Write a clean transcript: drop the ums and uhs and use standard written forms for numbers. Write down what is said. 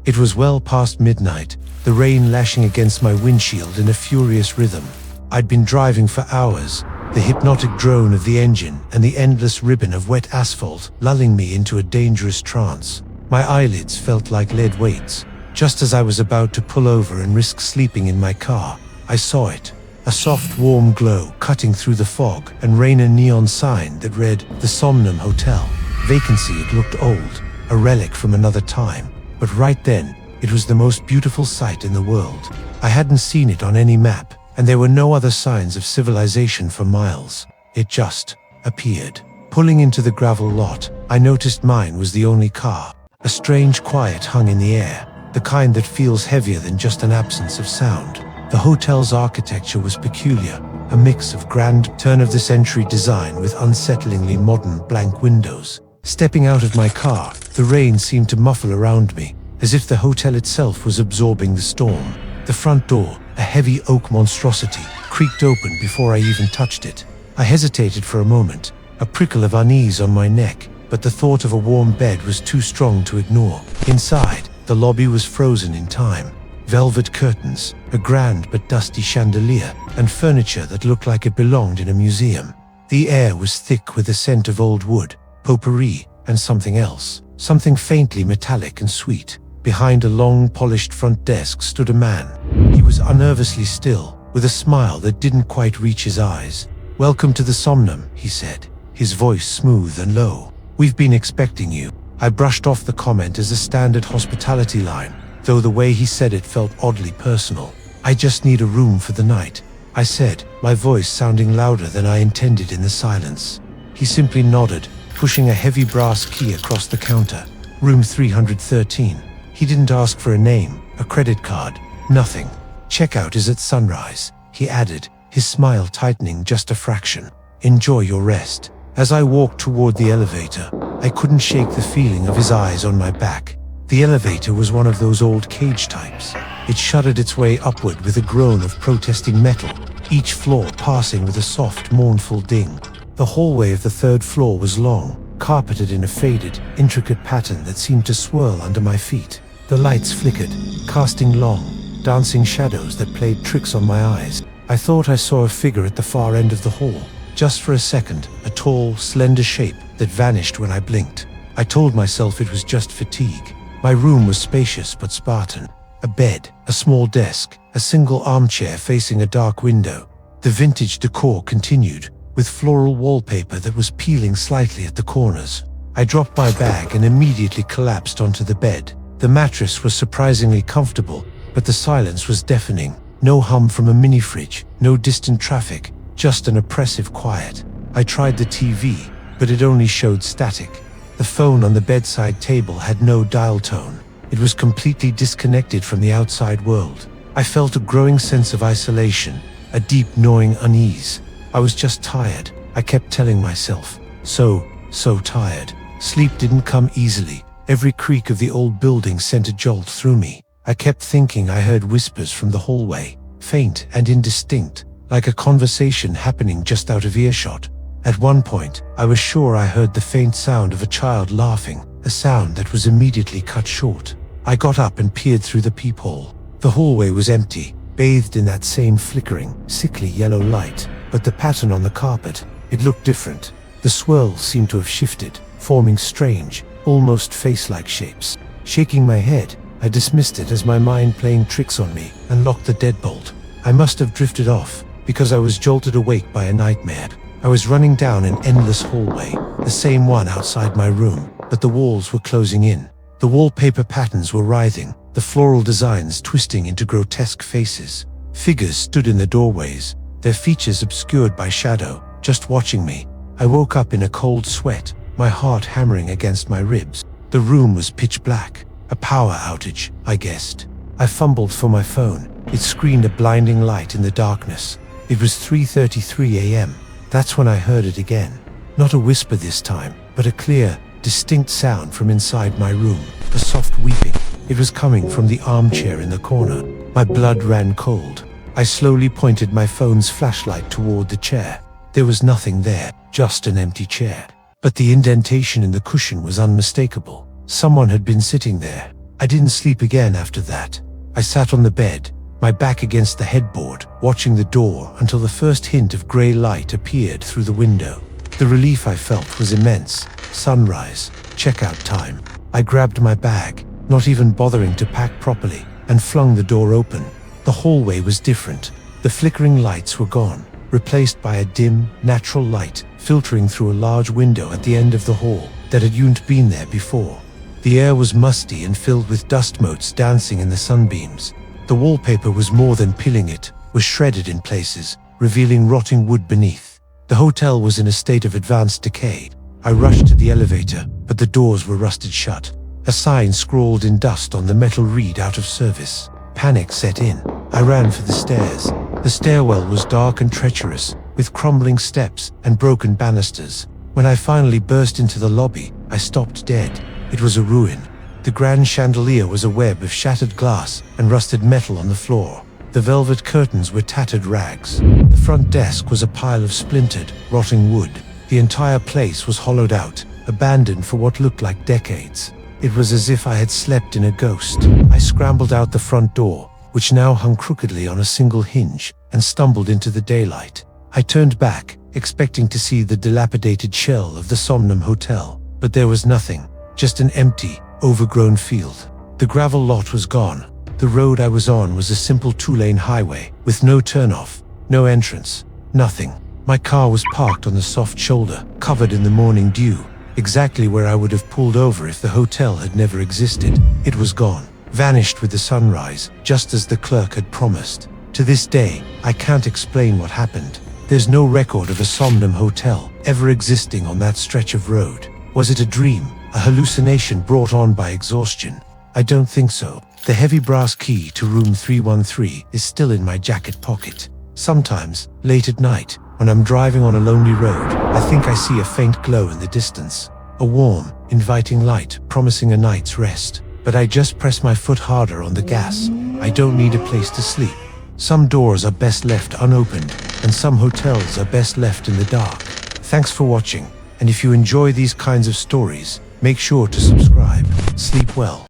It was well past midnight, the rain lashing against my windshield in a furious rhythm. I'd been driving for hours, the hypnotic drone of the engine and the endless ribbon of wet asphalt lulling me into a dangerous trance. My eyelids felt like lead weights. Just as I was about to pull over and risk sleeping in my car, I saw it. A soft, warm glow cutting through the fog and rain, a neon sign that read, "The Somnum Hotel." Vacancy. It looked old, a relic from another time. But right then, it was the most beautiful sight in the world. I hadn't seen it on any map, and there were no other signs of civilization for miles. It just appeared. Pulling into the gravel lot, I noticed mine was the only car. A strange quiet hung in the air, the kind that feels heavier than just an absence of sound. The hotel's architecture was peculiar, a mix of grand turn-of-the-century design with unsettlingly modern blank windows. Stepping out of my car, the rain seemed to muffle around me, as if the hotel itself was absorbing the storm. The front door, a heavy oak monstrosity, creaked open before I even touched it. I hesitated for a moment, a prickle of unease on my neck, but the thought of a warm bed was too strong to ignore. Inside, the lobby was frozen in time. Velvet curtains, a grand but dusty chandelier, and furniture that looked like it belonged in a museum. The air was thick with the scent of old wood, potpourri, and something else, something faintly metallic and sweet. Behind a long, polished front desk stood a man. He was unnervously still, with a smile that didn't quite reach his eyes. "Welcome to the Somnum," he said, his voice smooth and low. "We've been expecting you." I brushed off the comment as a standard hospitality line, though the way he said it felt oddly personal. "I just need a room for the night," I said, my voice sounding louder than I intended in the silence. He simply nodded, pushing a heavy brass key across the counter. "Room 313. He didn't ask for a name, a credit card, nothing. "Checkout is at sunrise," he added, his smile tightening just a fraction. "Enjoy your rest." As I walked toward the elevator, I couldn't shake the feeling of his eyes on my back. The elevator was one of those old cage types. It shuddered its way upward with a groan of protesting metal, each floor passing with a soft, mournful ding. The hallway of the third floor was long, carpeted in a faded, intricate pattern that seemed to swirl under my feet. The lights flickered, casting long, dancing shadows that played tricks on my eyes. I thought I saw a figure at the far end of the hall. Just for a second, a tall, slender shape that vanished when I blinked. I told myself it was just fatigue. My room was spacious but Spartan. A bed, a small desk, a single armchair facing a dark window. The vintage decor continued, with floral wallpaper that was peeling slightly at the corners. I dropped my bag and immediately collapsed onto the bed. The mattress was surprisingly comfortable, but the silence was deafening. No hum from a mini-fridge, no distant traffic, just an oppressive quiet. I tried the TV, but it only showed static. The phone on the bedside table had no dial tone. It was completely disconnected from the outside world. I felt a growing sense of isolation, a deep gnawing unease. I was just tired, I kept telling myself. So tired. Sleep didn't come easily. Every creak of the old building sent a jolt through me. I kept thinking I heard whispers from the hallway, faint and indistinct, like a conversation happening just out of earshot. At one point, I was sure I heard the faint sound of a child laughing, a sound that was immediately cut short. I got up and peered through the peephole. The hallway was empty, bathed in that same flickering, sickly yellow light, but the pattern on the carpet, it looked different. The swirls seemed to have shifted, forming strange, almost face-like shapes. Shaking my head, I dismissed it as my mind playing tricks on me and locked the deadbolt. I must have drifted off, because I was jolted awake by a nightmare. I was running down an endless hallway, the same one outside my room, but the walls were closing in. The wallpaper patterns were writhing, the floral designs twisting into grotesque faces. Figures stood in the doorways, their features obscured by shadow, just watching me. I woke up in a cold sweat, my heart hammering against my ribs. The room was pitch black. A power outage, I guessed. I fumbled for my phone. It screened a blinding light in the darkness. It was 3:33 a.m. That's when I heard it again. Not a whisper this time, but a clear, distinct sound from inside my room. A soft weeping. It was coming from the armchair in the corner. My blood ran cold. I slowly pointed my phone's flashlight toward the chair. There was nothing there, just an empty chair. But the indentation in the cushion was unmistakable. Someone had been sitting there. I didn't sleep again after that. I sat on the bed, my back against the headboard, watching the door until the first hint of grey light appeared through the window. The relief I felt was immense. Sunrise, checkout time. I grabbed my bag, not even bothering to pack properly, and flung the door open. The hallway was different. The flickering lights were gone, replaced by a dim, natural light filtering through a large window at the end of the hall that hadn't been there before. The air was musty and filled with dust motes dancing in the sunbeams. The wallpaper was more than peeling, it was shredded in places, revealing rotting wood beneath. The hotel was in a state of advanced decay. I rushed to the elevator, but the doors were rusted shut. A sign scrawled in dust on the metal read "out of service." Panic set in. I ran for the stairs. The stairwell was dark and treacherous, with crumbling steps and broken banisters. When I finally burst into the lobby, I stopped dead. It was a ruin. The grand chandelier was a web of shattered glass and rusted metal on the floor. The velvet curtains were tattered rags. The front desk was a pile of splintered, rotting wood. The entire place was hollowed out, abandoned for what looked like decades. It was as if I had slept in a ghost. I scrambled out the front door, which now hung crookedly on a single hinge, and stumbled into the daylight. I turned back, expecting to see the dilapidated shell of the Somnum Hotel, but there was nothing, just an empty, overgrown field. The gravel lot was gone. The road I was on was a simple two-lane highway, with no turnoff, no entrance, nothing. My car was parked on the soft shoulder, covered in the morning dew, exactly where I would have pulled over if the hotel had never existed. It was gone, vanished with the sunrise, just as the clerk had promised. To this day, I can't explain what happened. There's no record of a Somnum Hotel ever existing on that stretch of road. Was it a dream, a hallucination brought on by exhaustion? I don't think so. The heavy brass key to room 313 is still in my jacket pocket. Sometimes, late at night, when I'm driving on a lonely road, I think I see a faint glow in the distance. A warm, inviting light promising a night's rest. But I just press my foot harder on the gas. I don't need a place to sleep. Some doors are best left unopened, and some hotels are best left in the dark. Thanks for watching, and if you enjoy these kinds of stories, make sure to subscribe. Sleep well.